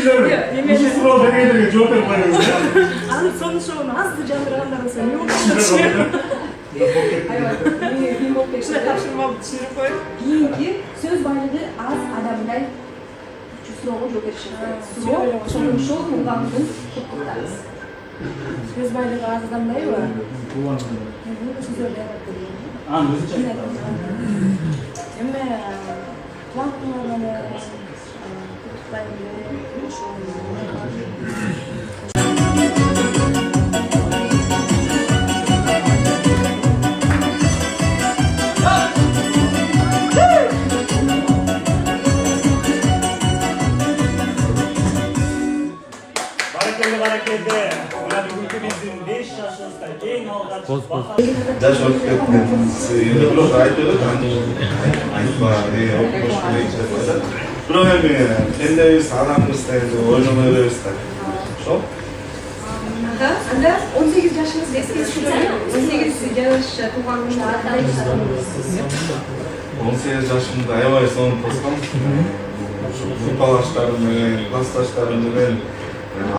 Düşünsene. Uzun sıra da gelirken cevap yapmayız. Anı sonuç onu hızlı canlıranların seni yok düşünüyorum. Ayol, bir şuna karşılama düşünüp koyup. Keyingi söz bayrağı az adamday so'roq yo'q erishadi. So'roq shu mugamdan to'xtatamiz. Söz bayrağı az adamday mı? Ama kulaklarına Barakende. Ular bugünkü bizim 5 yaşınızda en aldaç. Даже вот как енді просто айтып айтпа айтпа бірақ эми кендебиз адамбыз да енді ойлоной беребиз да ошо Anda 18 yaşınız eski 18 yaş tuğanında 18 жашымда аябай сонун тосқам ушу группалаштарым менен классташтарым менен